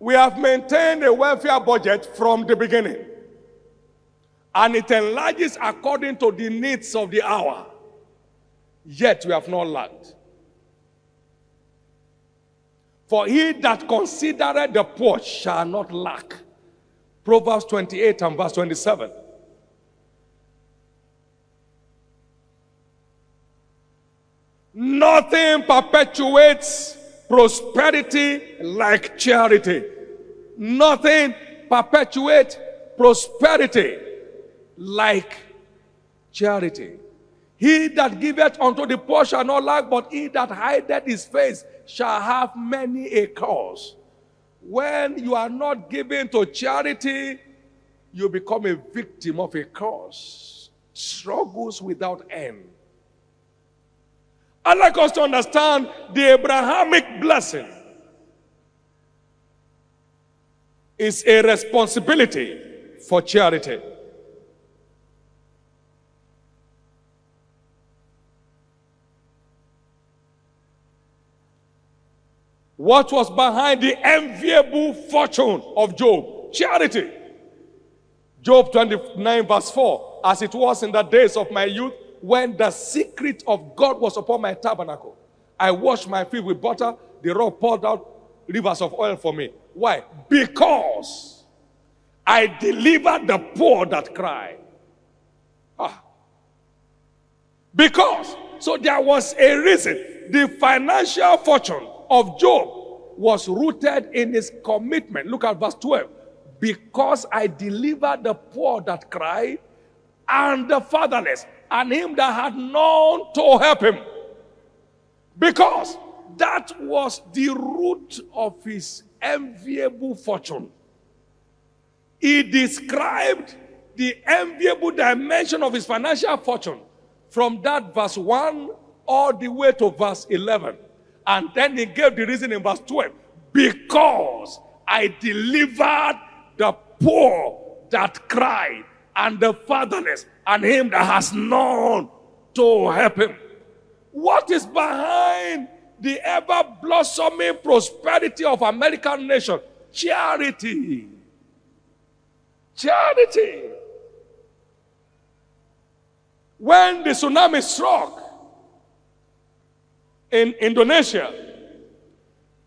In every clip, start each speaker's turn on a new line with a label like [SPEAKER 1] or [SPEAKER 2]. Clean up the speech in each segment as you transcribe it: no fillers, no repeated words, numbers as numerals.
[SPEAKER 1] We have maintained a welfare budget from the beginning, and it enlarges according to the needs of the hour. Yet we have not lacked. For he that considereth the poor shall not lack. Proverbs 28 and verse 27. Nothing perpetuates prosperity like charity. Nothing perpetuates prosperity like charity. He that giveth unto the poor shall not lack, but he that hideth his face shall have many a cause. When you are not giving to charity, you become a victim of a cause. Struggles without end. I'd like us to understand the Abrahamic blessing is a responsibility for charity. What was behind the enviable fortune of Job? Charity. Job 29 verse 4. As it was in the days of my youth, when the secret of God was upon my tabernacle, I washed my feet with butter, the rock poured out rivers of oil for me. Why? Because I delivered the poor that cry. Because. So there was a reason. The financial fortune of Job was rooted in his commitment. Look at verse 12. Because I delivered the poor that cry, and the fatherless, and him that had none to help him. Because that was the root of his enviable fortune. He described the enviable dimension of his financial fortune from that verse 1 all the way to verse 11. And then he gave the reason in verse 12. Because I delivered the poor that cried, and the fatherless, and him that has none to help him. What is behind the ever-blossoming prosperity of American nation? Charity. Charity. When the tsunami struck in Indonesia,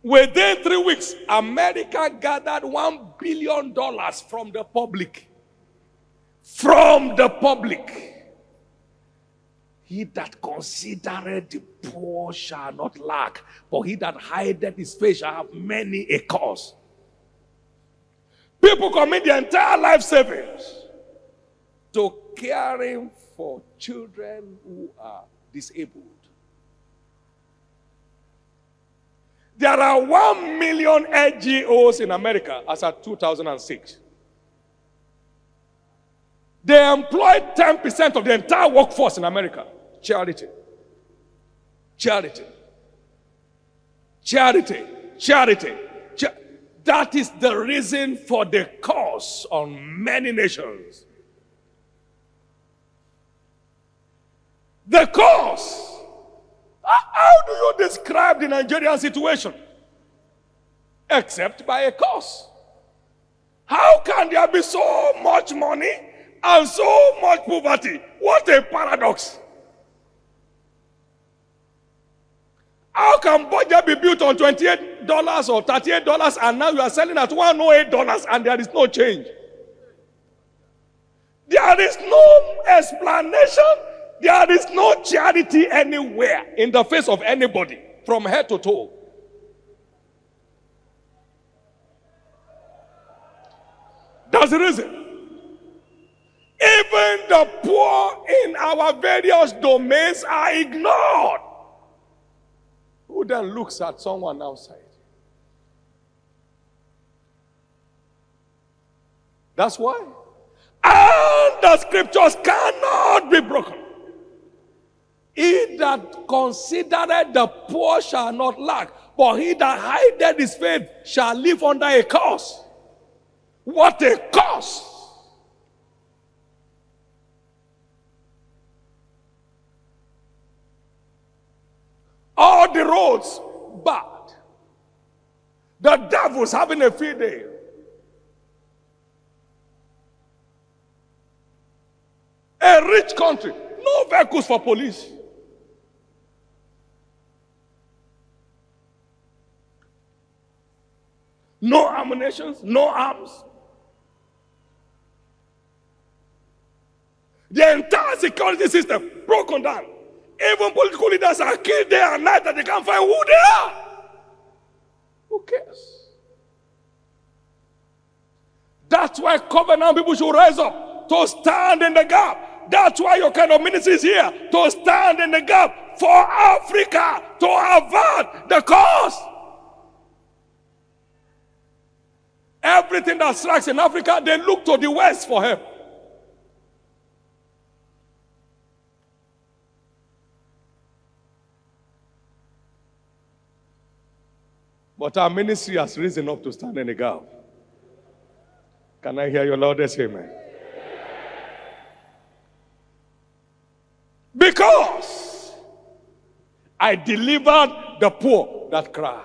[SPEAKER 1] within 3 weeks, America gathered $1 billion from the public. From the public. He that considereth the poor shall not lack, but he that hideth his face shall have many a cause. People commit their entire life savings to caring for children who are disabled. There are 1 million NGOs in America as of 2006. They employ 10% of the entire workforce in America. Charity. Charity. Charity. Charity. That is the reason for the curse on many nations. The curse. How do you describe the Nigerian situation? Except by a curse. How can there be so much money and so much poverty? What a paradox. How can budget be built on $28 or $38 and now you are selling at $108 and there is no change? There is no explanation. There is no charity anywhere in the face of anybody from head to toe. That's the reason. Even the poor in our various domains are ignored. Who then looks at someone outside? That's why. And the scriptures cannot be broken. He that considereth the poor shall not lack, but he that hideth his face shall live under a curse. What a curse! All the roads bad. The devil's having a field day. A rich country, no vehicles for police. No ammunition, no arms. The entire security system broken down. Even political leaders are killed day and night that they can't find who they are. Who cares? That's why covenant people should rise up to stand in the gap. That's why your kind of ministry is here, to stand in the gap for Africa, to avert the cause. Everything that strikes in Africa, they look to the West for help. But our ministry has risen up to stand in the gap. Can I hear your loudest amen? Because I delivered the poor that cry,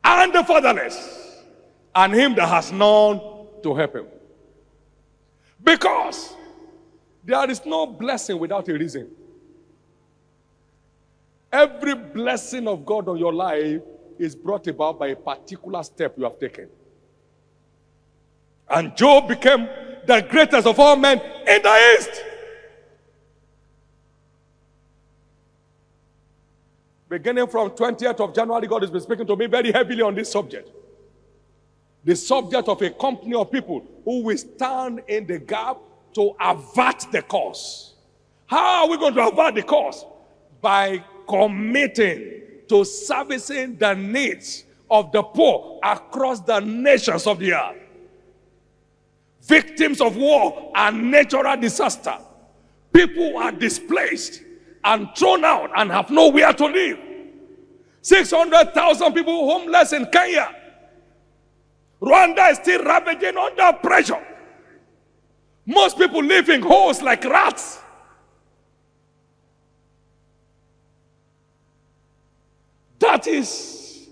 [SPEAKER 1] and the fatherless, and him that has none to help him. Because there is no blessing without a reason. Every blessing of God on your life is brought about by a particular step you have taken. And Job became the greatest of all men in the East. Beginning from 20th of January, God has been speaking to me very heavily on this subject. The subject of a company of people who will stand in the gap to avert the cause. How are we going to avert the cause? By committing to servicing the needs of the poor across the nations of the earth. Victims of war and natural disaster. People who are displaced and thrown out and have nowhere to live. 600,000 people homeless in Kenya. Rwanda is still ravaging under pressure. Most people live in holes like rats. That is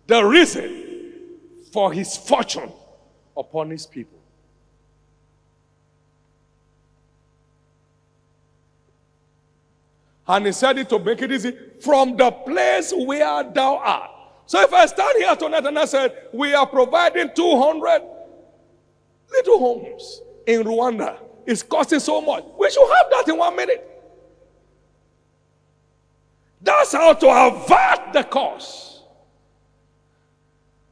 [SPEAKER 1] the reason for his fortune upon his people. And he said it to make it easy, from the place where thou art. So if I stand here tonight and I said, we are providing 200 little homes in Rwanda, it's costing so much. We should have that in 1 minute. That's how to avert the cause.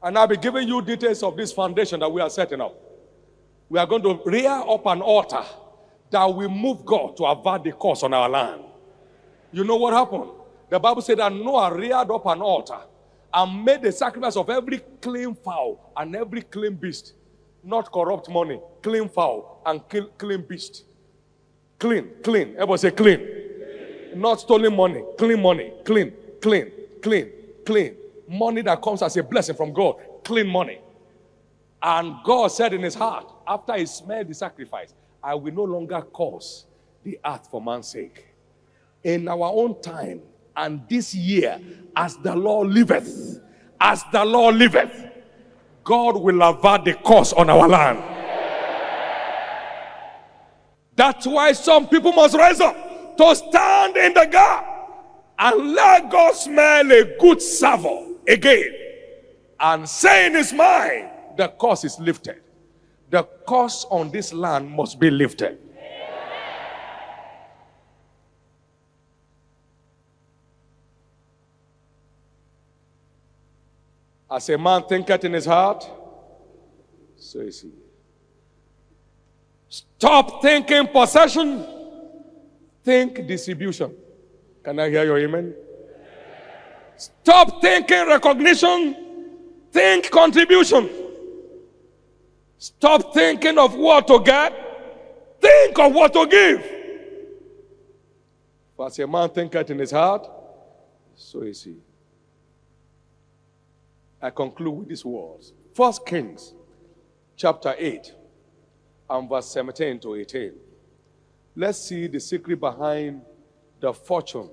[SPEAKER 1] And I'll be giving you details of this foundation that we are setting up. We are going to rear up an altar that will move God to avert the cause on our land. You know what happened? The Bible said that Noah reared up an altar and made the sacrifice of every clean fowl and every clean beast. Not corrupt money, clean fowl and clean beast. Clean. Everybody say clean. Not stolen money, clean, clean. Money that comes as a blessing from God, clean money. And God said in his heart, after he smelled the sacrifice, I will no longer curse the earth for man's sake. In our own time and this year, as the Lord liveth, God will avert the curse on our land. That's why some people must rise up to stand in the gap and let God smell a good savour again and say in his mind, the curse is lifted. The curse on this land must be lifted. As a man thinketh in his heart, so is he. Stop thinking possession. Think distribution. Can I hear your amen? Stop thinking recognition. Think contribution. Stop thinking of what to get. Think of what to give. For as a man thinketh in his heart, so is he. I conclude with these words. 1 Kings chapter 8 and verse 17 to 18. Let's see the secret behind the fortune